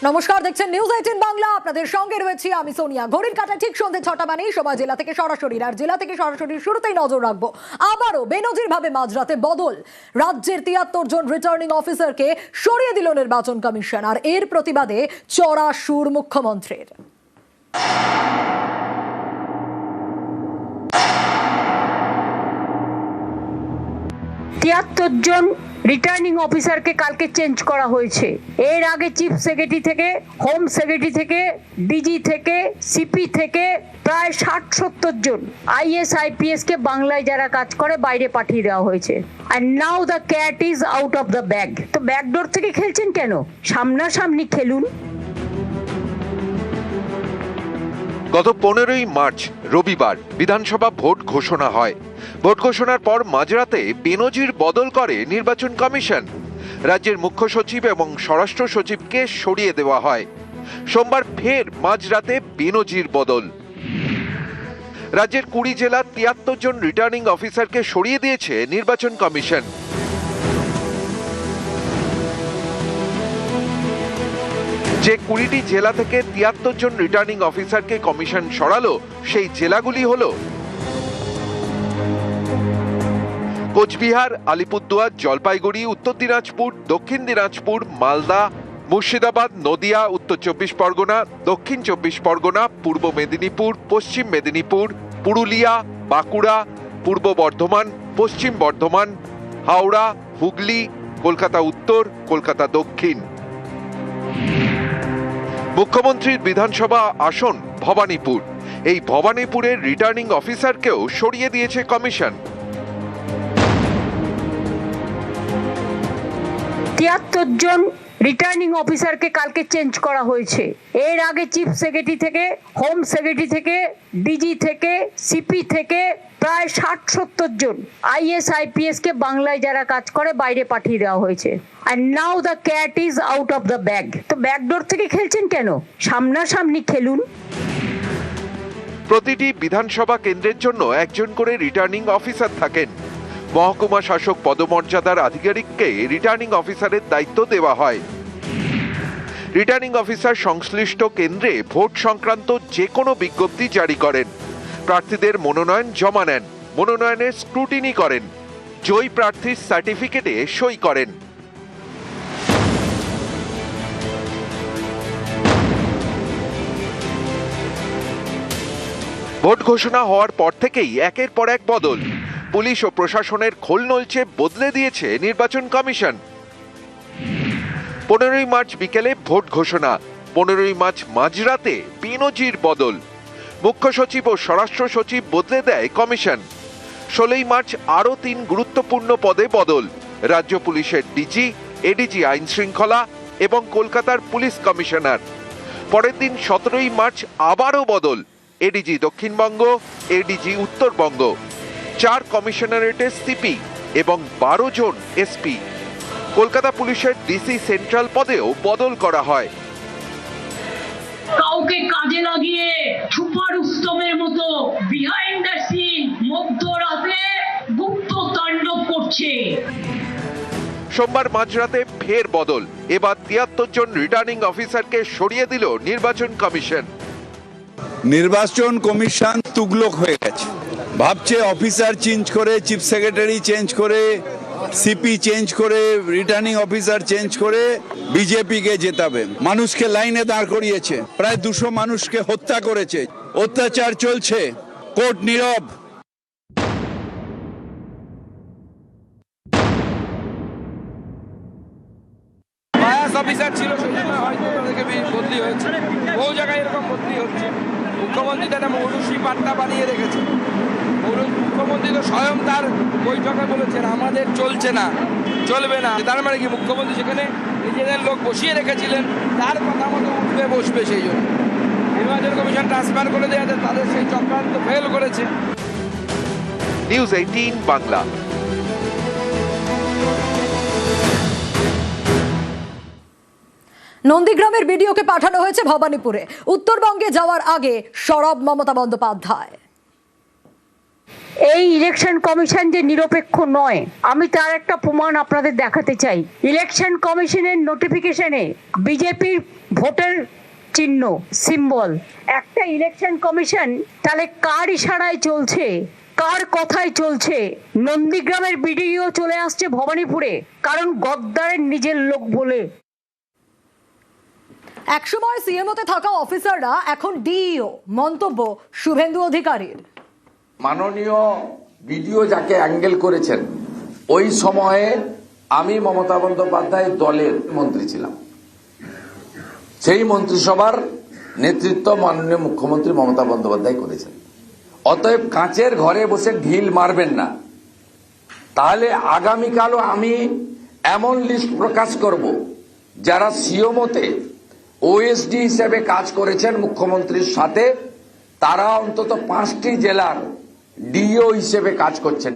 নমস্কার, দেখছেন নিউজ 18 বাংলা। আপনাদের সঙ্গে রয়েছি আমি সোনিয়া। ঘড়ির কাঁটা ঠিক সন্ধ্যে 6টা মানেই সময় জেলা থেকে সরাসরি। আর জেলা থেকে সরাসরি শুরুতেই নজর রাখবো আবারও বেনজির ভাবে মাঝরাতে বদল। রাজ্যের 73 জন রিটার্নিং অফিসারকে সরিয়ে দিল নির্বাচন কমিশন। আর এর প্রতিবাদে চড়া সুর মুখ্যমন্ত্রীর। 73 জন রিটার্নিং অফিসারকে কালকে চেঞ্জ করা হয়েছে। এর আগে চিফ সেক্রেটারি থেকে, হোম সেক্রেটারি থেকে, ডিজি থেকে, সিপি থেকে প্রায় 60-70 জন আইএস আইপিএস কে বাংলায় যারা কাজ করে বাইরে পাঠিয়ে দেওয়া হয়েছে। আর now the cat is out of the bag. তো ব্যাকডোর থেকে খেলছেন কেন? সামনাসামনি খেলুন। গত 15ই মার্চ রবিবার বিধানসভা ভোট ঘোষণা হয়। ভোট ঘোষণার পর মাঝরাতে বেনজির বদল করে নির্বাচন কমিশন। রাজ্যের মুখ্য সচিব এবং স্বরাষ্ট্র সচিবকে সরিয়ে দেওয়া হয়। সোমবার ফের মাঝরাতে বেনজির বদল। রাজ্যের 20 জেলার 73 জন রিটার্নিং অফিসারকে সরিয়ে দিয়েছে নির্বাচন কমিশন। যে 20টি জেলা থেকে 73 জন রিটার্নিং অফিসারকে কমিশন সরালো সেই জেলাগুলি হলো কোচবিহার, আলিপুরদুয়ার, জলপাইগুড়ি, উত্তর দিনাজপুর, দক্ষিণ দিনাজপুর, মালদা, মুর্শিদাবাদ, নদিয়া, উত্তর 24 পরগনা, দক্ষিণ 24 পরগনা, পূর্ব মেদিনীপুর, পশ্চিম মেদিনীপুর, পুরুলিয়া, বাঁকুড়া, পূর্ব বর্ধমান, পশ্চিম বর্ধমান, হাওড়া, হুগলি, কলকাতা উত্তর, কলকাতা দক্ষিণ। মুখ্যমন্ত্রীর বিধানসভা আসন ভবানীপুর। এই ভবানীপুরের রিটার্নিং অফিসারকেও সরিয়ে দিয়েছে কমিশন। 73 জন রিটার্নিং অফিসারকে কালকে চেঞ্জ করা হয়েছে। এর আগে চিফ সেক্রেটারি থেকে, হোম সেক্রেটারি থেকে, ডিজি থেকে, সিপি থেকে প্রায় 60-70 জন আইএস আইপিএস কে বাংলায় যারা কাজ করে বাইরে পাঠিয়ে দেওয়া হয়েছে। আর now the cat is out of the bag. তো ব্যাকডোর থেকে খেলছেন কেন? সামনাসামনি খেলুন। প্রতিটি বিধানসভা কেন্দ্রের জন্য একজন করে রিটার্নিং অফিসার থাকেন। মহকুমা শাসক পদমর্যাদার আধিকারিককে রিটার্নিং অফিসারের দায়িত্ব দেওয়া হয়। রিটার্নিং অফিসার সংশ্লিষ্ট কেন্দ্রে ভোট সংক্রান্ত যে কোনো বিজ্ঞপ্তি জারি করেন, প্রার্থীদের মনোনয়ন জমা নেন, মনোনয়নের স্ক্রুটিনি করেন, জয়ী প্রার্থীর সার্টিফিকেটে সই করেন। ভোট ঘোষণা হওয়ার পর থেকেই একের পর এক বদল। পুলিশ ও প্রশাসনের খোল নলচে বদলে দিয়েছে নির্বাচন কমিশন। 15ই মার্চ বিকেলে ভোট ঘোষণা, 15ই মার্চ মাঝরাতে বেনজির বদল। মুখ্য সচিব ও স্বরাষ্ট্র সচিব বদলে দেয় কমিশন। 16ই মার্চ আরও 3 গুরুত্বপূর্ণ পদে বদল। রাজ্য পুলিশের ডিজি, এডিজি আইন শৃঙ্খলা এবং কলকাতার পুলিশ কমিশনার। পরের দিন 17ই মার্চ আবারও বদল। এডিজি দক্ষিণবঙ্গ, এডিজি উত্তরবঙ্গ, 4 কমিশনারেটের সিপি এবং 12 জন এসপি। কলকাতা পুলিশের ডিসি সেন্ট্রাল পদেও বদল করা হয়। কাউকে কাজে লাগিয়ে সুপার উত্তমের মতো বিহাইন্ড দ্য সিন মধ্যরাতে গুপ্ত তাণ্ডব করছে। সোমবার মাঝরাতে ফের বদল। এবার 73 জন রিটার্নিং অফিসারকে সরিয়ে দিল নির্বাচন কমিশন। নির্বাচন কমিশন তুগলক হয়ে গেছে। ভাবছে অফিসার চেঞ্জ করে, চিফ সেক্রেটারি চেঞ্জ করে, সিপি চেঞ্জ করে, রিটার্নিং অফিসার চেঞ্জ করে বিজেপি কে জেতাবে। মানুষকে লাইনে দাঁড় করিয়েছে, প্রায় 200 মানুষকে হত্যা করেছে। অত্যাচার চলছে, কোর্ট নীরব। অফিসার ছিল সেজন্য হয়তো তাদেরকে বদলি হয়েছে। বহু জায়গায় এরকম বদলি হচ্ছে। মুখ্যমন্ত্রী একটা মৌরুষি পাট্টা বানিয়ে রেখেছে। মুখ্যমন্ত্রী তো স্বয়ং তার বৈঠকে বলেছেন আমাদের চলছে না, চলবে না। তার মানে কি মুখ্যমন্ত্রী সেখানে নিজেদের লোক বসিয়ে রেখেছিলেন, তার কথা মতো উঠবে বসবে। সেই জন্য নির্বাচন কমিশন ট্রান্সফার করে দেওয়াতে তাদের সেই চক্রান্ত ফেল করেছে। নিউজ 18 বাংলা। নন্দীগ্রামের ভিডিওকে পাঠানো হয়েছে ভবানীপুরে। উত্তরবঙ্গে যাওয়ার আগে সরব মমতা বন্দ্যোপাধ্যায়। এই ইলেকশন কমিশন যে নিরপেক্ষ নয়, আমি তার একটা প্রমাণ আপনাদের দেখাতে চাই। ইলেকশন কমিশনের নোটিফিকেশনে বিজেপির ভোটের চিহ্ন, সিম্বল। একটা ইলেকশন কমিশন তাহলে কার ইশারায় চলছে, কার কথায় চলছে? নন্দীগ্রামের বিডিও চলে আসছে ভবানীপুরে, কারণ গদ্দারের নিজের লোক বলে। একসময় সিএমওতে থাকা অফিসাররা এখন ডিইও, মন্তব্য শুভেন্দু অধিকারীর। মাননীয় বিডিও যাকে অ্যাঙ্গেল করেছেন, ওই সময়ে আমি মমতা বন্দ্যোপাধ্যায় দলের মন্ত্রী ছিলাম। সেই মন্ত্রিসভার নেতৃত্ব মাননীয় মুখ্যমন্ত্রী মমতা বন্দ্যোপাধ্যায় করেছেন। অতএব কাঁচের ঘরে বসে ঢিল মারবেন না। তাহলে আগামীকালও আমি এমন লিস্ট প্রকাশ করব যারা সিওমোতে ওএসডি হিসেবে কাজ করেছেন মুখ্যমন্ত্রীর সাথে, তারা অন্তত 5টি জেলার ডিও হিসেবে কাজ করছেন।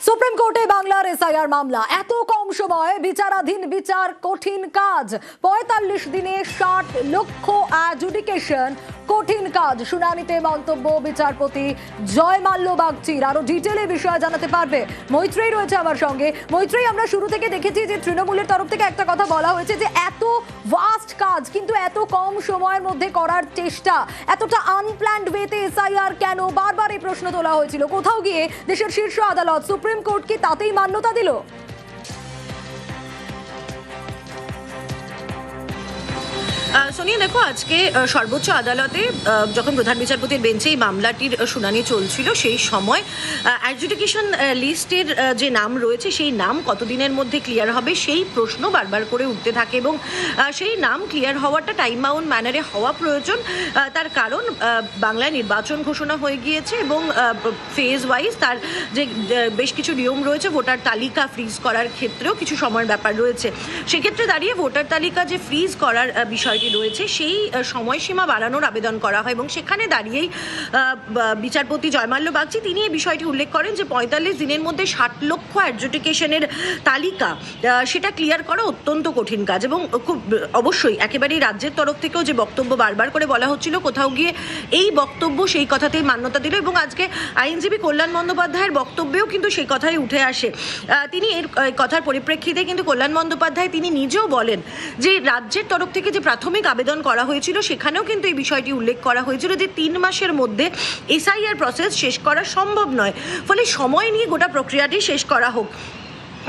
সুপ্রিম কোর্টে বাংলার এসআইআর মামলা, এত কম সময়ে বিচারাধীন বিচার, কঠিন কাজ। 45 দিনে 60 লক্ষ অ্যাডজুডিকেশন, কঠিন কাজ। শুনানিতে মন্তব্য বিচারপতি জয়মাল্য বাগচির। আরো ডিটেলে বিষয়ে জানাতে পারবে মৈত্রেয়ী রয়েছে আমার সঙ্গে। মৈত্রেয়ী, আমরা শুরু থেকে দেখেছি যে তৃণমূলের তরফ থেকে একটা কথা বলা হয়েছে যে এত ভাস্ট কাজ কিন্তু এত কম সময়ের মধ্যে করার চেষ্টা, এতটা আনপ্ল্যান্ড ওয়েতে এসআইআর কেন? বারবার এই প্রশ্ন তোলা হয়েছিল। কোথাও গিয়ে দেশের শীর্ষ আদালত সুপ্রিম কোর্ট কি তাতেই মান্যতা দিল? সোনিয়া, দেখো, আজকে সর্বোচ্চ আদালতে যখন প্রধান বিচারপতির বেঞ্চে এই মামলাটির শুনানি চলছিল, সেই সময় অ্যাডজুডিকেশন লিস্টের যে নাম রয়েছে সেই নাম কতদিনের মধ্যে ক্লিয়ার হবে সেই প্রশ্ন বারবার করে উঠতে থাকে এবং সেই নাম ক্লিয়ার হওয়াটা টাইম বাউন্ড ম্যানারে হওয়া প্রয়োজন। তার কারণ বাংলায় নির্বাচন ঘোষণা হয়ে গিয়েছে এবং ফেজ ওয়াইজ তার যে বেশ কিছু নিয়ম রয়েছে, ভোটার তালিকা ফ্রিজ করার ক্ষেত্রেও কিছু সময়ের ব্যাপার রয়েছে। সেক্ষেত্রে দাঁড়িয়ে ভোটার তালিকা যে ফ্রিজ করার বিষয়টি রয়েছে সেই সময়সীমা বাড়ানোর আবেদন করা হয় এবং সেখানে দাঁড়িয়েই বিচারপতি জয়মাল্য বাগচি তিনি এই বিষয়টি উল্লেখ করেন যে 45 দিনের মধ্যে 60 লক্ষ অ্যাডজুডিকেশনের তালিকা সেটা ক্লিয়ার করা অত্যন্ত কঠিন কাজ এবং খুব অবশ্যই একেবারেই রাজ্যের তরফ থেকেও যে বক্তব্য বারবার করে বলা হচ্ছিল, কোথাও গিয়ে এই বক্তব্য সেই কথাতেই মান্যতা দিল এবং আজকে আইনজীবী কল্যাণ বন্দ্যোপাধ্যায়ের বক্তব্যেও কিন্তু সেই কথাই উঠে আসে। তিনি এর কথার পরিপ্রেক্ষিতে কিন্তু কল্যাণ বন্দ্যোপাধ্যায় তিনি নিজেও বলেন যে রাজ্যের তরফ থেকে যে প্রাথমিক আবেদন করা হয়েছিল সেখানেও কিন্তু এই বিষয়টি উল্লেখ করা হয়েছিল যে 3 মাসের মধ্যে এসআইআর প্রসেস শেষ করা সম্ভব নয়, ফলে সময় নিয়ে গোটা প্রক্রিয়াটি শেষ করা হোক,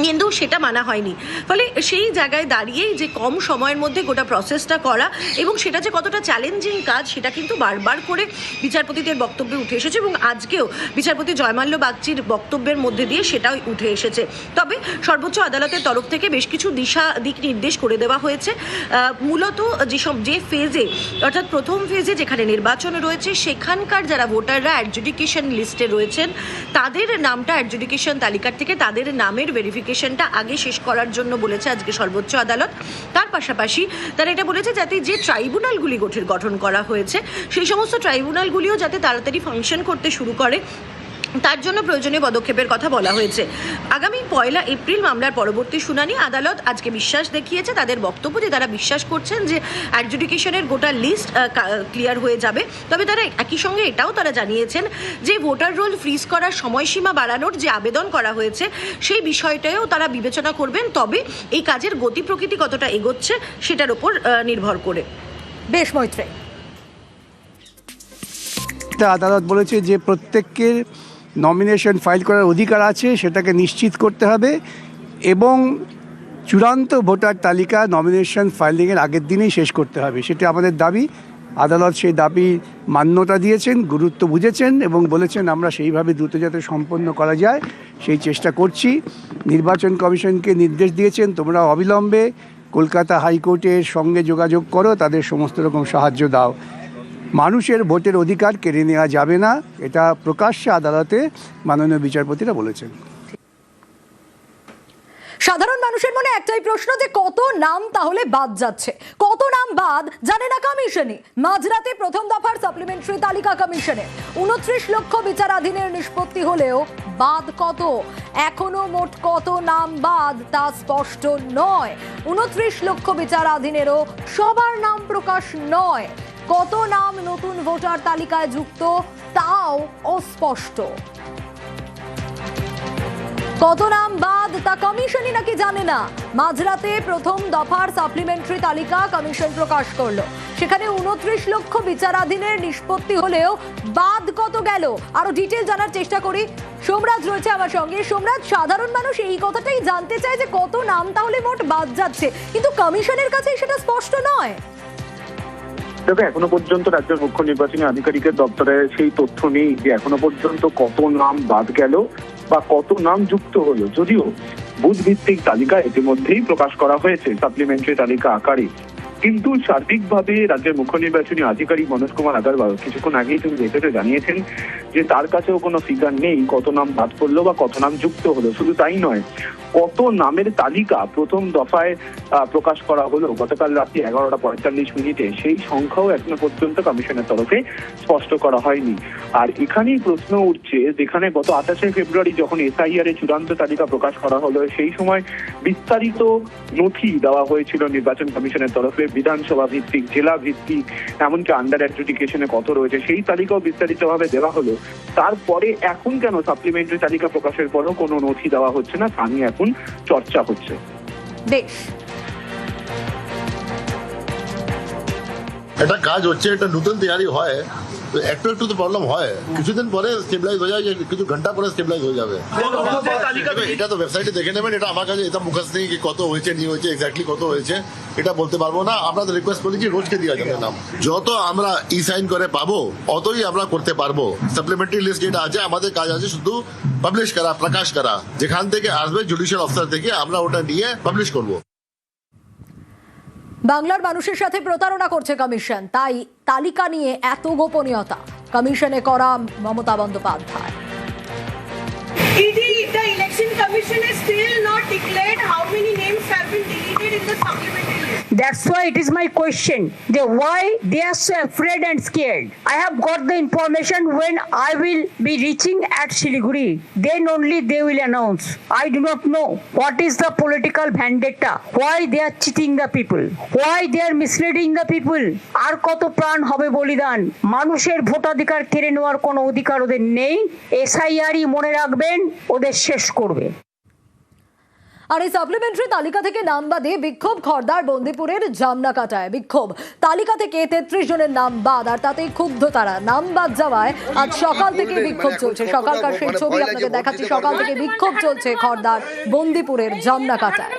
কিন্তু সেটা মানা হয়নি। ফলে সেই জায়গায় দাঁড়িয়েই যে কম সময়ের মধ্যে গোটা প্রসেসটা করা এবং সেটা যে কতটা চ্যালেঞ্জিং কাজ সেটা কিন্তু বারবার করে বিচারপতিদের বক্তব্যে উঠে এসেছে এবং আজকেও বিচারপতি জয়মাল্য বাগচির বক্তব্যের মধ্যে দিয়ে সেটাই উঠে এসেছে। তবে সর্বোচ্চ আদালতের তরফ থেকে বেশ কিছু দিক নির্দেশ করে দেওয়া হয়েছে। মূলত যে ফেজে, অর্থাৎ প্রথম ফেজে যেখানে নির্বাচন রয়েছে সেখানকার যারা ভোটাররা অ্যাডজুডিকেশন লিস্টে রয়েছেন তাদের নামটা অ্যাডজুডিকেশন তালিকার থেকে তাদের নামের ভেরিফিকেশনটা আগে শেষ করার জন্য বলেছে আজকে সর্বোচ্চ আদালত। তার পাশাপাশি তারা এটা বলেছে যাতে যে ট্রাইব্যুনালগুলি গঠন করা হয়েছে সেই সমস্ত ট্রাইব্যুনালগুলিও যাতে তাড়াতাড়ি ফাংশন করতে শুরু করে তার জন্য প্রয়োজনীয় পদক্ষেপের কথা বলা হয়েছে। আগামী 1 এপ্রিল মামলার পরবর্তী শুনানি। আদালত আজকে বিশ্বাস দেখিয়েছে, তাদের বক্তব্য যে তারা বিশ্বাস করছেন যে অ্যাডজুডিকেশনের গোটা লিস্ট ক্লিয়ার হয়ে যাবে। তবে তারা একই সঙ্গে এটাও তারা জানিয়েছেন যে ভোটার রোল ফ্রিজ করার সময়সীমা বাড়ানোর যে আবেদন করা হয়েছে সেই বিষয়টাও তারা বিবেচনা করবেন, তবে এই কাজের গতি প্রকৃতি কতটা এগোচ্ছে সেটার উপর নির্ভর করে। বেশ মৈত্রেয়ী, আদালত বলেছে যে প্রত্যেককে নমিনেশন ফাইল করার অধিকার আছে, সেটাকে নিশ্চিত করতে হবে এবং চূড়ান্ত ভোটার তালিকা নমিনেশন ফাইলিংয়ের আগের দিনেই শেষ করতে হবে। সেটা আমাদের দাবি। আদালত সেই দাবি মান্যতা দিয়েছেন, গুরুত্ব বুঝেছেন এবং বলেছেন আমরা সেইভাবে দ্রুত যাতে সম্পন্ন করা যায় সেই চেষ্টা করছি। নির্বাচন কমিশনকে নির্দেশ দিয়েছেন তোমরা অবিলম্বে কলকাতা হাইকোর্টের সঙ্গে যোগাযোগ করো, তাদের সমস্ত রকম সাহায্য দাও। মানুষের ভোটের অধিকার কেড়ে নেওয়া যাবে না, এটা প্রকাশ্যে আদালতে মাননীয় বিচারপতিরা বলেছেন। সাধারণ মানুষের মনে একটাই প্রশ্ন যে কত নাম তাহলে বাদ যাচ্ছে, কত নাম বাদ জানে না কমিশনই। মাঝরাতে প্রথম দফার সাপ্লিমেন্টারি তালিকা কমিশনের 29 লক্ষ বিচারাধীনের নিষ্পত্তি হলেও বাদ কত, এখনো মোট কত নাম বাদ তা স্পষ্ট নয়। 29 লক্ষ বিচারাধীনেরও সবার নাম প্রকাশ নয়। কত নাম নতুন ভোটার তালিকায় যুক্ত তাও অস্পষ্ট। কত নাম বাদ তা কমিশনই নাকি জানে না। মাঝরাতে প্রথম দফার সাপ্লিমেন্টারি তালিকা কমিশন প্রকাশ করলো, সেখানে 29 লক্ষ বিচারাধীনের নিষ্পত্তি হলেও বাদ কত গেল আরো ডিটেল জানার চেষ্টা করি। সোমরাজ রয়েছে আমার সঙ্গে। সোমরাজ, সাধারণ মানুষ এই কথাটাই জানতে চায় যে কত নাম তাহলে মোট বাদ যাচ্ছে, কিন্তু কমিশনের কাছে সেটা স্পষ্ট নয়। দেখো, এখনো পর্যন্ত রাজ্যের মুখ্য নির্বাচনী আধিকারিকের দপ্তরে সেই তথ্য নেই যে এখনো পর্যন্ত কত নাম বাদ গেল বা কত নাম যুক্ত হলো। যদিও বুথ ভিত্তিক তালিকা ইতিমধ্যেই প্রকাশ করা হয়েছে সাপ্লিমেন্টারি তালিকা আকারে, কিন্তু সার্বিকভাবে রাজ্যের মুখ্য নির্বাচনী আধিকারিক মনোজ কুমার আগরওয়াল কিছুক্ষণ আগেই তিনি ভেতরে জানিয়েছেন যে তার কাছেও কোনো ফিগার নেই কত নাম বাদ পড়লো বা কত নাম যুক্ত হলো। শুধু তাই নয়, কত নামের তালিকা প্রথম দফায় প্রকাশ করা হলো গতকাল রাত্রি 11:45 সেই সংখ্যাও এখনো পর্যন্ত কমিশনের তরফে স্পষ্ট করা হয়নি। আর এখানেই প্রশ্ন উঠছে, যেখানে গত 28 ফেব্রুয়ারি যখন এসআইআর এর চূড়ান্ত তালিকা প্রকাশ করা হলো, সেই সময় বিস্তারিত নথি দেওয়া হয়েছিল নির্বাচন কমিশনের তরফে, বিধানসভা ভিত্তিক, জেলা ভিত্তিক, এমনকি আন্ডার অ্যাডজুডিকেশনে কত রয়েছে সেই তালিকাও বিস্তারিতভাবে দেওয়া হলো। তারপরে এখন কেন সাপ্লিমেন্টারি তালিকা প্রকাশের পরও কোনো নথি দেওয়া হচ্ছে না, তা নিয়ে এখন চর্চা হচ্ছে। বেশ, এটা কাজ হচ্ছে, এটা নতুন তৈরি হয় তো একটু একটু তো প্রবলেম হয়, কিছুদিন পরে স্টেবিলাইজ হয়ে যায়, কিছু ঘন্টা পরে স্টেবিলাইজ হয়ে যাবে। এটা তো ওয়েবসাইটে দেখে নেবেন, এটা আমার কাছে এটা মুখস্থ নেই কি কত হয়েছে নিয়ে হয়েছে এক্স্যাক্টলি কত হয়েছে এটা বলতে পারবো না। আমরা তো রিকোয়েস্ট করি কি রোজকে দেওয়া যাবে নাম, যত আমরা ই সাইন করে পাবো অতই আমরা করতে পারবো। সাপ্লিমেন্টারি লিস্ট যেটা আছে আমাদের কাজ আছে শুধু পাবলিশ করা, প্রকাশ করা, যেখান থেকে আসবে জুডিশিয়াল অফিসার থেকে আমরা ওটা নিয়ে পাবলিশ করবো। বাংলার মানুষের সাথে প্রতারণা করছে কমিশন, তাই তালিকা নিয়ে এত গোপনীয়তা কমিশনে করা Mamata Bandyopadhyay. The election commission has still not declared how many names have been deleted in the supplementary list. That's why it is my question, why they are so afraid and scared. I have got the information when I will be reaching at Siliguri, then only they will announce. I do not know what is the political vendetta, why they are cheating the people, why they are misleading the people. আর কত প্রাণ হবে বলিদান, মানুষের ভোটাধিকার কেড়ে নেওয়ার কোনো অধিকার ওদের নেই। এসআইআরই মনে রাখবেন ওদের শেষ করবে। আর এই সাপ্লিমেন্টারি তালিকা থেকে নাম বাদে বিক্ষোভ খড়দার বন্দিপুরের জামনাকাটায়। বিক্ষোভ, তালিকা থেকে 33 জনের নাম বাদ, আর তাতেই ক্ষুব্ধ তারা। নাম বাদ যাওয়ায় আজ সকাল থেকে বিক্ষোভ চলছে। সকালকার সেই ছবি আপনাকে দেখাচ্ছি, সকাল থেকে বিক্ষোভ চলছে খড়দার বন্দিপুরের জামনাকাটায়।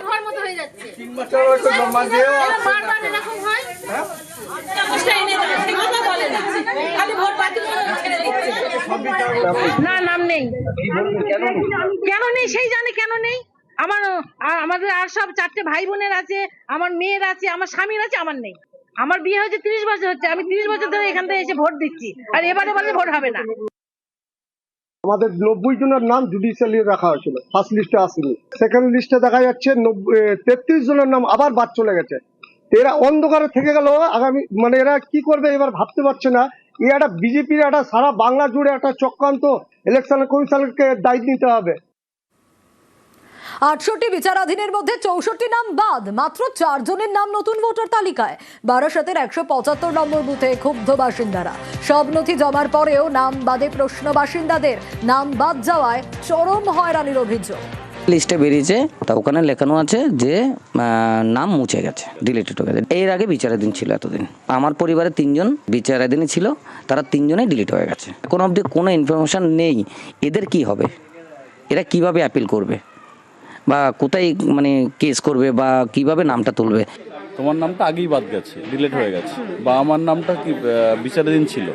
না, নাম নেই। কেন নেই সেই জানি কেন নেই। আমাদের আর সব 4টে ভাই বোনের আছে, আমার মেয়ের আছে, আমার স্বামীর আছে, আমার নেই। আমার বিয়ে হয়েছে 30 বছর হচ্ছে, আমি 30 বছর ধরে এখান থেকে এসে ভোট দিচ্ছি, আর এবারে ভোট হবে না। আমাদের 90 জনের নাম জুডিশিয়ালি রাখা হয়েছিল, ফার্স্ট লিস্টে আসেনি। সেকেন্ড লিস্টে দেখা যাচ্ছে 33 জনের নাম আবার বাদ চলে গেছে। এরা অন্ধকারে থেকে গেল। আগামী এরা কি করবে এবার ভাবতে পারছে না। একটা বিজেপির একটা সারা বাংলা জুড়ে একটা চক্রান্ত, ইলেকশন কমিশনকে দায়ী নিতে হবে। 68 বিচারাধীনের মধ্যে 64 নাম বাদ, মাত্র 4 জনের নাম নতুন ভোটার তালিকায়। বারাসতের 175 নম্বর বুথে ক্ষুব্ধ বাসিন্দারা। সব নথি জমার পরেও নাম বাদে প্রশ্ন বাসিন্দাদের। নাম বাদ যাওয়ায় চরম হয়রানির অভিযোগ। লিস্টে বেরিয়েছে, তা ওখানে লেখানো আছে যে নাম মুছে গেছে, ডিলিটেড হয়ে গেছে। এর আগে বিচারাধীন ছিল এতদিন। আমার পরিবারে 3 জন বিচারাধীনই ছিল, তারা 3 জনেই ডিলিট হয়ে গেছে। এখন অবধি কোনো ইনফরমেশন নেই এদের কি হবে, এরা কিভাবে অ্যাপিল করবে বা কোথায় কেস করবে বা কিভাবে নামটা তুলবে। তোমার নামটা আগেই বাদ গেছে, ডিলিট হয়ে গেছে, বা আমার নামটা কি বিচারাধীন ছিল,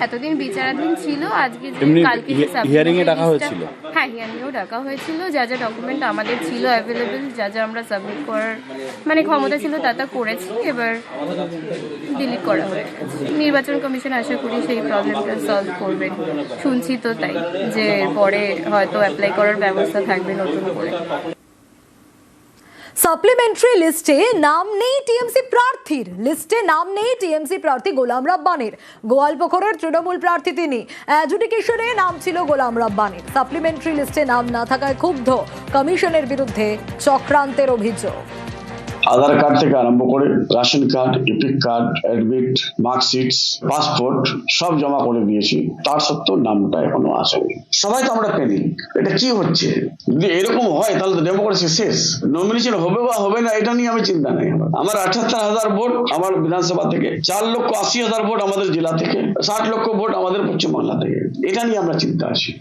এতদিন বিচারাধীন ছিল, আজকে কালকে হিয়ারিং এ ডাকা হয়েছিল। হ্যাঁ, হিয়ারিংও ডাকা হয়েছিল। যা যা ডকুমেন্ট আমাদের ছিল অ্যাভেলেবেল, যা যা আমরা সাবমিট করার ক্ষমতা ছিল তা করেছি, এবার ডিলিট করা হয়ে গেছে। নির্বাচন কমিশন আশা করি সেই প্রবলেমটা সলভ করবে, শুনছি তো তাই, যে পরে হয়তো অ্যাপ্লাই করার ব্যবস্থা থাকবে নতুন করে। সাপ্লিমেন্টারি লিস্টে নাম নেই টিএমসি প্রার্থীর। লিস্টে নাম নেই টিএমসি প্রার্থী গোলাম রাব্বানির। গোয়ালপুকুরের তৃণমূল প্রার্থী তিনি। অ্যাডজুডিকেশনে নাম ছিল গোলাম রাব্বানির। সাপ্লিমেন্টারি লিস্টে নাম না থাকায় ক্ষুব্ধ কমিশনের বিরুদ্ধে চক্রান্তের অভিযোগ। আধার কার্ড থেকে আরম্ভ করে ration card, epic card, admit, marksheet, passport সব জমা করে দিয়েছি, তার সত্ত্বেও নামটা এখনো আসেনি। সবাই তো আমরা পেনি, এটা কি হচ্ছে? যদি এরকম হয় তাহলে তো ডেমোক্রেসি শেষ। নমিনেশন হবে বা হবে না এটা নিয়ে আমি চিন্তা নেই। আমার ৭৮,০০০ ভোট আমার বিধানসভা থেকে, ৪,৮০,০০০ ভোট আমাদের জেলা থেকে, ৬০ লক্ষ ভোট আমাদের পশ্চিমবাংলা থেকে। এটা নিয়ে আমরা চিন্তা আছি।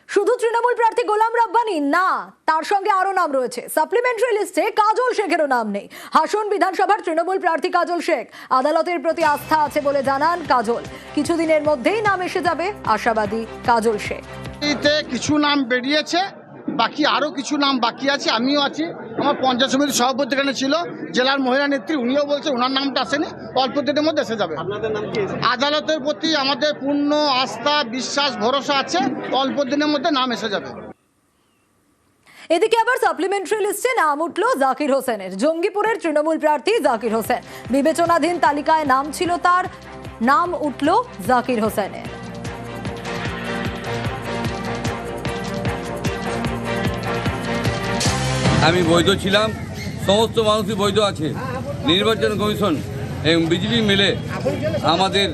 শুধু তৃণমূল প্রার্থী গোলাম রাব্বানি না, তার সঙ্গে আরো নাম রয়েছে। সাপ্লিমেন্টারি লিস্টে কাজল শেখেরও নাম নেই। হাসন বিধানসভার তৃণমূল প্রার্থী কাজল শেখ। আদালতের প্রতি আস্থা আছে বলে জানান কাজল। কিছুদিনের মধ্যেই নাম এসে যাবে, আশাবাদী কাজল শেখ। কিছু নাম বেরিয়েছে, বাকি আরো কিছু নাম বাকি আছে। আমিও আছি, আমার পঞ্চায়েত সমিতির সভাপতি এখানে ছিল, জেলার মহিলা নেত্রী, উনিও বলছেন ওনার নামটা আসেনি, অল্প দিনের মধ্যে এসে যাবে। আদালতের প্রতি আমাদের পূর্ণ আস্থা, বিশ্বাস, ভরসা আছে, অল্প দিনের মধ্যে নাম এসে যাবে। এদিকে আবার সাপ্লিমেন্টারি লিস্টে নাম উঠল জাকির হোসেনের। জঙ্গিপুরের তৃণমূল প্রার্থী জাকির হোসেন। বিবেচনাধীন তালিকায় নাম ছিল তার, নাম উঠল জাকির হোসেনের। আমি বৈধ ছিলাম, সমস্ত মানুষই বৈধ আছে। নির্বাচন কমিশন এবং বিজেপি মিলে আমাদের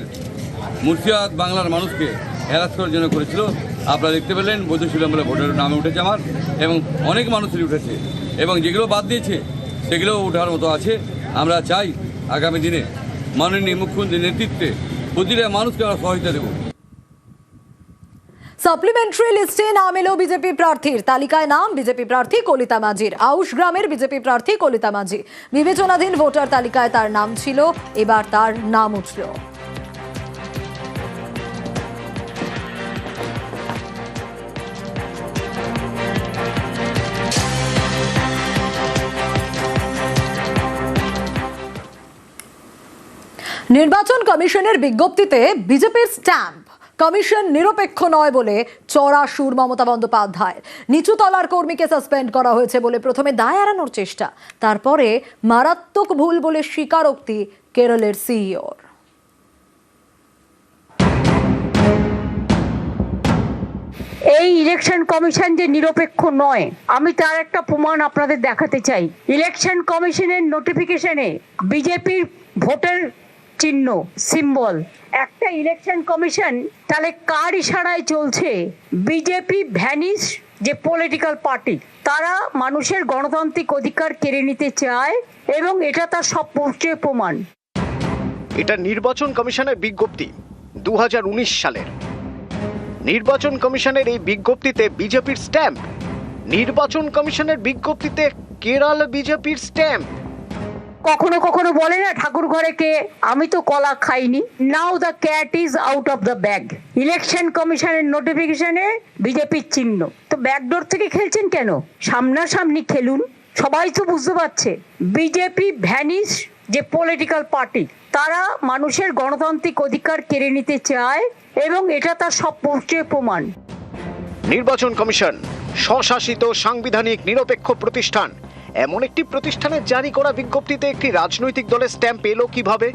মুর্শিদাবাদ বাংলার মানুষকে হ্যারাস করার জন্য করেছিল। আপনারা দেখতে পেলেন বৈধ ছিলাম বলে ভোটের নামে উঠেছে আমার, এবং অনেক মানুষেরই উঠেছে, এবং যেগুলো বাদ দিয়েছে সেগুলোও ওঠার মতো আছে। আমরা চাই আগামী দিনে মাননীয় মুখ্যমন্ত্রীর নেতৃত্বে প্রতিটা মানুষকে আমরা সহায়তা দেব। সাপ্লিমেন্টারি লিস্টে নাম এলো বিজেপি প্রার্থীর। তালিকায় নাম বিজেপি প্রার্থী কলিতা মাঝির। আউশ গ্রামের বিজেপি প্রার্থী কলিতা মাঝি। বিবেচনাধীন ভোটার তালিকায় তার নাম ছিল, এবার তার নাম উঠল। নির্বাচন কমিশনের বিজ্ঞপ্তিতে বিজেপির স্ট্যাম্প। কমিশন নিরপেক্ষ নয় বলে চড়া সুর মমতা বন্দ্যোপাধ্যায়। নিচু তলার কর্মীকে সাসপেন্ড করা হয়েছে বলে প্রথমে দায় এড়ানোর চেষ্টা, তারপরে মারাত্মক ভুল বলে স্বীকারোক্তি কেরলের সিইওর। এই ইলেকশন কমিশন যে নিরপেক্ষ নয়, আমি তার একটা প্রমাণ আপনাদের দেখাতে চাই। ইলেকশন কমিশনের নোটিফিকেশনে বিজেপির ভোটের চিহ্ন, সিম্বল। একটা ইলেকশন কমিশন তাহলে কার ইশারায় চলছে? বিজেপি ভ্যানিশ যে পলিটিক্যাল পার্টি, তারা মানুষের গণতান্ত্রিক অধিকার কেড়ে নিতে চায়, এবং এটা তার সবচেয়ে প্রমাণ। এটা নির্বাচন কমিশনের বিজ্ঞপ্তি 2019 সালের। নির্বাচন কমিশনের এই বিজ্ঞপ্তিতে বিজেপির স্ট্যাম্প। নির্বাচন কমিশনের বিজ্ঞপ্তিতে কেরল বিজেপির স্ট্যাম্প। কখনো কখনো বলে না ঠাকুর ঘরে কে, আমি তো কলা খাইনি। Now the cat is out of the bag. Election কমিশনের নোটিফিকেশনে বিজেপির চিহ্ন, তো ব্যাকডোর থেকে খেলছেন কেন? সামনাসামনি খেলুন, সবাই তো বুঝতে পারছে। বিজেপি ভ্যানিশ যে পলিটিক্যাল পার্টি, তারা মানুষের গণতান্ত্রিক অধিকার কেড়ে নিতে চায়, এবং এটা তার সবচেয়ে প্রমাণ। নির্বাচন কমিশন স্বশাসিত সাংবিধানিক নিরপেক্ষ প্রতিষ্ঠান। এমন একটি প্রতিষ্ঠানের জারি করা বিজ্ঞপ্তিতে একটি রাজনৈতিক দলের স্ট্যাম্প এলো কিভাবে?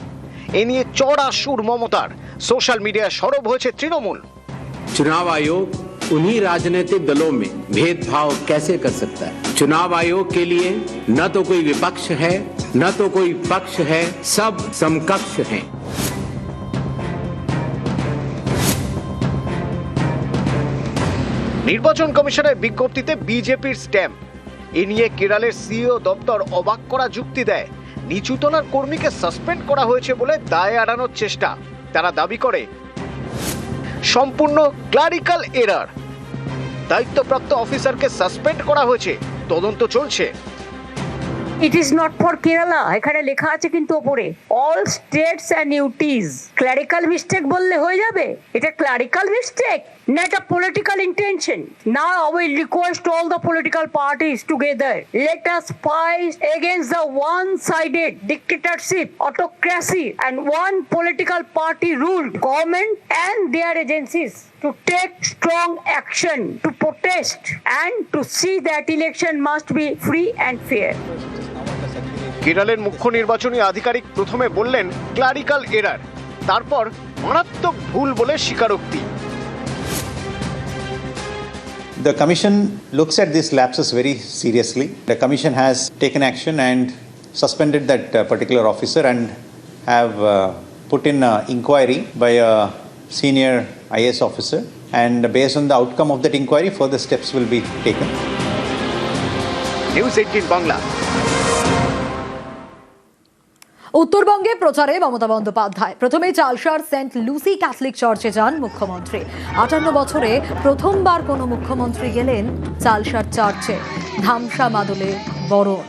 এ নিয়ে চড়া সুর মমতার। সোশ্যাল মিডিয়ায় সরব হয়েছে তৃণমূল। चुनाव आयोग उन्हीं राजनीतिक दलों में भेदभाव कैसे कर सकता है? चुनाव आयोग के लिए न तो कोई विपक्ष है, न तो कोई पक्ष है, सब समकक्ष हैं। নির্বাচন কমিশনের বিজ্ঞপ্তিতে বিজেপির স্ট্যাম্প। এ নিয়ে কেরলের সিইও দপ্তর অবাক করা যুক্তি দেয়। নিচুতলার কর্মীকে সাসপেন্ড করা হয়েছে বলে দায় এড়ানোর চেষ্টা। তারা দাবি করে সম্পূর্ণ ক্লারিক্যাল এরার। দায়িত্বপ্রাপ্ত অফিসারকে সাসপেন্ড করা হয়েছে, তদন্ত চলছে। It is not for Kerala, এখানে লেখা আছে কিন্তু ওপরে all states and UTs. Clerical mistake বললে হয়ে যাবে? এটা ক্লারিক্যাল মিস্টেক না এটা political intention? Now I will request all the political parties together, let us fight against the one sided dictatorship, autocracy, and one political party ruled government and their agencies. to take strong action to protest and to see that election must be free and fair. কেরলের মুখ্য নির্বাচনী আধিকারিক প্রথমে বললেন clerical error, তারপর মারাত্মক ভুল বলে স্বীকারোক্তি। The Commission looks at these lapses very seriously. The Commission has taken action and suspended that particular officer and have put in an inquiry by a senior IAS officer, and based on the outcome of that inquiry, further steps will be taken. News 18 Bangla. উত্তরবঙ্গে প্রচারে মমতা বন্দ্যোপাধ্যায় প্রথমে চালসার Saint Lucy Catholic চার্চে যান মুখ্যমন্ত্রী। 58 বছরে প্রথমবার কোনো মুখ্যমন্ত্রী গেলেন চালসার চার্চে। ধামসা মাদলে বরণ।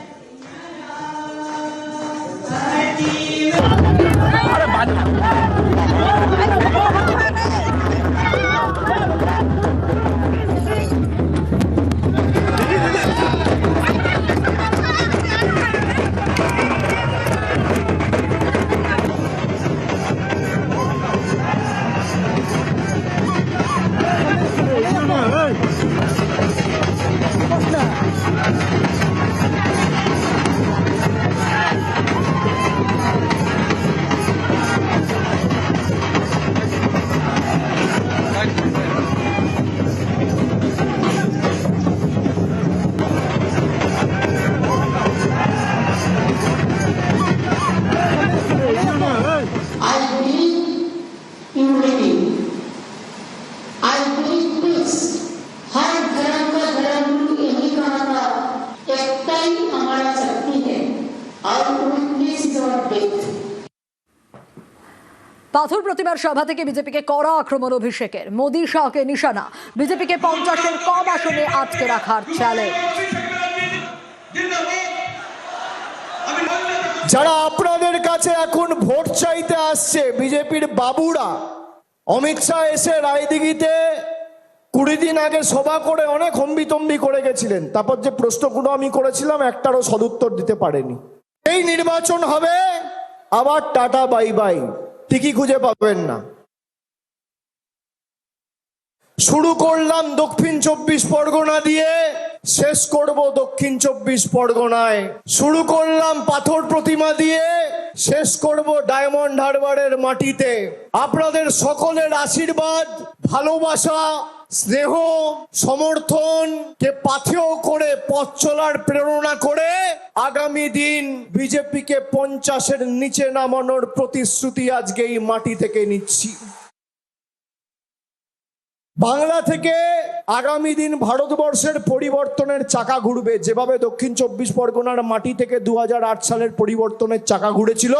পাথর প্রতিমার সভা থেকে বিজেপিকে কড়া আক্রমণ অভিষেকের। মোদী শাহকে নিশানা। বিজেপিকে 50-এর কম আসনে আটকে রাখার চ্যালেঞ্জ। যারা আপনাদের কাছে এখন ভোট চাইতে আসছে বিজেপির বাবুরা, অমিত শাহ এসে রায়দিঘিতে 20 দিন আগে সভা করে অনেক হম্বিতম্বি করে গেছিলেন। তারপর যে প্রশ্নগুলো আমি করেছিলাম একটারও সদুত্তর দিতে পারেনি। এই নির্বাচন হবে আবার টাটা বাই বাই, ঠিকই খুঁজে পাবেন না। শুরু করলাম দক্ষিণ 24 পরগনা দিয়ে, শেষ করব দক্ষিণ 24 পরগনায়। শুরু করলাম পাথর প্রতিমা দিয়ে, শেষ করব ডায়মন্ড হারবারের মাটিতে। আপনাদের সকলের আশীর্বাদ, ভালোবাসা, স্নেহ, সমর্থন কে পাথেয় করে পথ চলার প্রেরণা করে আগামী দিন বিজেপিকে 50-এর নিচে নামানোর প্রতিশ্রুতি আজকে এই মাটি থেকে নিচ্ছি। বাংলা থেকে আগামী দিন ভারতবর্ষের পরিবর্তনের চাকা ঘুরবে। যেভাবে দক্ষিণ 24 পরগনার মাটি থেকে 2008 সালের পরিবর্তনের চাকা ঘুরেছিল,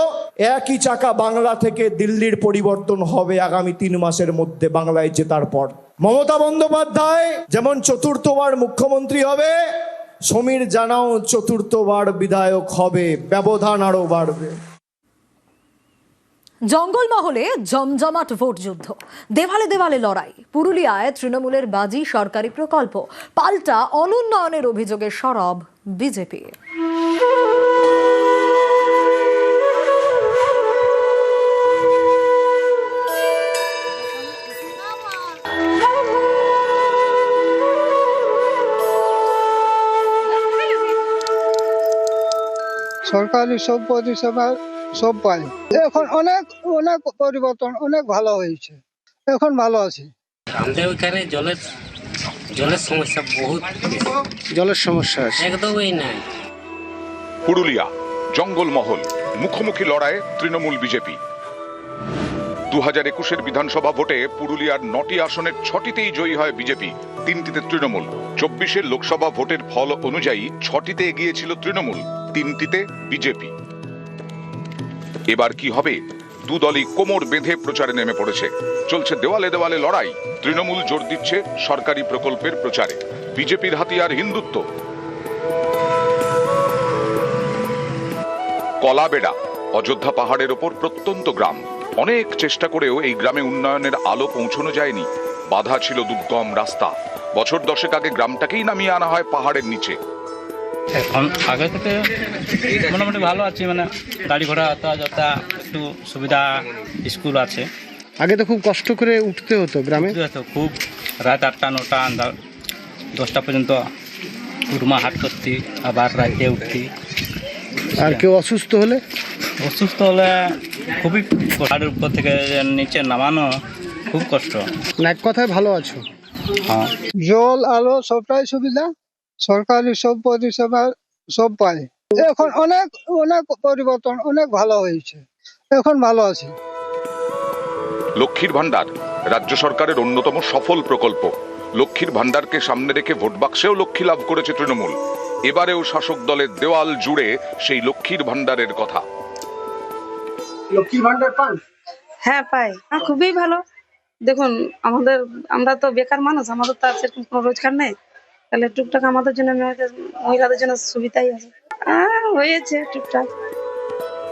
একই চাকা বাংলা থেকে দিল্লির পরিবর্তন হবে আগামী 3 মাসের মধ্যে বাংলায় জেতার পর। মমতা বন্দ্যোপাধ্যায় যেমন 4র্থবার মুখ্যমন্ত্রী হবে, সমীর জানাও 4র্থবার বিধায়ক হবে। ব্যবধান আরো বাড়বে। জঙ্গলমহলে জমজমাট ভোট যুদ্ধ, দেওয়ালে দেওয়ালে লড়াই। পুরুলিয়ায় তৃণমূলের বাজি সরকারি প্রকল্প, পাল্টা অনুন্নয়নের অভিযোগে সরব বিজেপি। সরকারি সব পরিষেবা সব পাই। এখন অনেক অনেক পরিবর্তন, অনেক ভালো হয়েছে, এখন ভালো আছে। আমাদের ওইখানে জলের সমস্যা বহুত, জলের সমস্যা আছে একদমই নাই। পুরুলিয়া জঙ্গলমহল, মুখোমুখি লড়াই তৃণমূল বিজেপি। 2021-এর বিধানসভা ভোটে পুরুলিয়ার 9টি আসনের 6টিতেই জয়ী হয় বিজেপি, 3টিতে তৃণমূল। 24-এর লোকসভা ভোটের ফল অনুযায়ী 6টিতে এগিয়ে ছিল তৃণমূল, 3টিতে বিজেপি। এবার কি হবে? দুদলই কোমর বেঁধে প্রচারে নেমে পড়েছে। চলছে দেওয়ালে দেওয়ালে লড়াই। তৃণমূল জোর দিচ্ছে সরকারি প্রকল্পের প্রচারে, বিজেপির হাতিয়ার হিন্দুত্ব। কলাবেড়া অযোধ্যা পাহাড়ের ওপর প্রত্যন্ত গ্রাম। অনেক চেষ্টা করেও এই গ্রামে উন্নয়নের আলো পৌঁছানো যায়নি। বাধা ছিল দুর্গম রাস্তা। বছর 10 আগে গ্রামটাকেই নামিয়ে আনা হয় পাহাড়ের নিচে। এখন আগে থেকে মোটামুটি ভালো আছে, মানে গাড়ি ঘোড়া যাতায়াত একটু সুবিধা, স্কুল আছে। আগে তো খুব কষ্ট করে উঠতে হতো গ্রামে। খুব রাত 8টা 9টা 10টা পর্যন্ত উঠমা হাট করতি, আবার রাতে উঠতি। আর কেউ অসুস্থ হলে খুবই পাহাড়ের উপর থেকে নিচে নামানো খুব কষ্ট। এক কথায় ভালো আছো? হ্যাঁ, জল আলো সবটাই সুবিধা, সরকারি সব পরিষেবা সব পাই। এখন অনেক অনেক পরিবর্তন, অনেক ভালো হয়েছে, এখন ভালো আছে। লক্ষ্মীর ভান্ডার রাজ্য সরকারের অন্যতম সফল প্রকল্প। লক্ষ্মীর ভান্ডারকে সামনে রেখে ভোট বাক্সেও লক্ষ্মী লাভ করেছে তৃণমূল। এবারেও শাসক দলের দেওয়াল জুড়ে সেই লক্ষ্মীর ভান্ডারের কথা। লক্ষ্মীর ভান্ডার পান? হ্যাঁ পাই, খুবই ভালো। দেখুন আমরা তো বেকার মানুষ, আমাদের তো আর সেরকম কোনো রোজগার নেই, তাহলে টুকটাক আমাদের জন্য মহিলাদের জন্য সুবিধাই আছে, হয়েছে টুকটাক।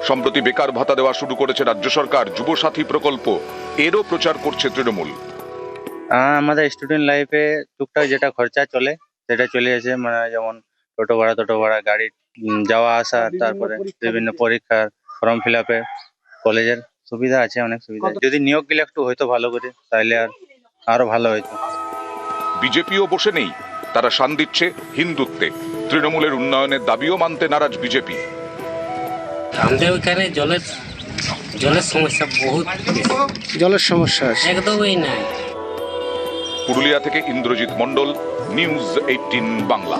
সম্প্রতি বেকার ভাতা দেওয়া শুরু করেছে রাজ্য সরকার। যুবসাথী প্রকল্প এরও প্রচার করছে তৃণমূল। আমাদের স্টুডেন্ট লাইফে টুকটাক যেটা খরচা চলে সেটা চলে আসে, মানে যেমন টোটো ভাড়া, গাড়ি যাওয়া আসা, তারপরে বিভিন্ন পরীক্ষার ফর্ম ফিল আপে, কলেজের সুবিধা আছে, অনেক সুবিধা। যদি নিয়োগ গেলে একটু হয়তো ভালো করে, তাহলে আরো ভালো হইতো। বিজেপিও বসে নেই, তারা শান দিচ্ছে হিন্দুত্বে। তৃণমূলের উন্নয়নের দাবিও মানতে নারাজ বিজেপি। আমাদের ওইখানে জলের সমস্যা বহুত, জলের সমস্যা আছে একদমই নাই। পুরুলিয়া থেকে ইন্দ্রজিৎ মণ্ডল, নিউজ 18 বাংলা।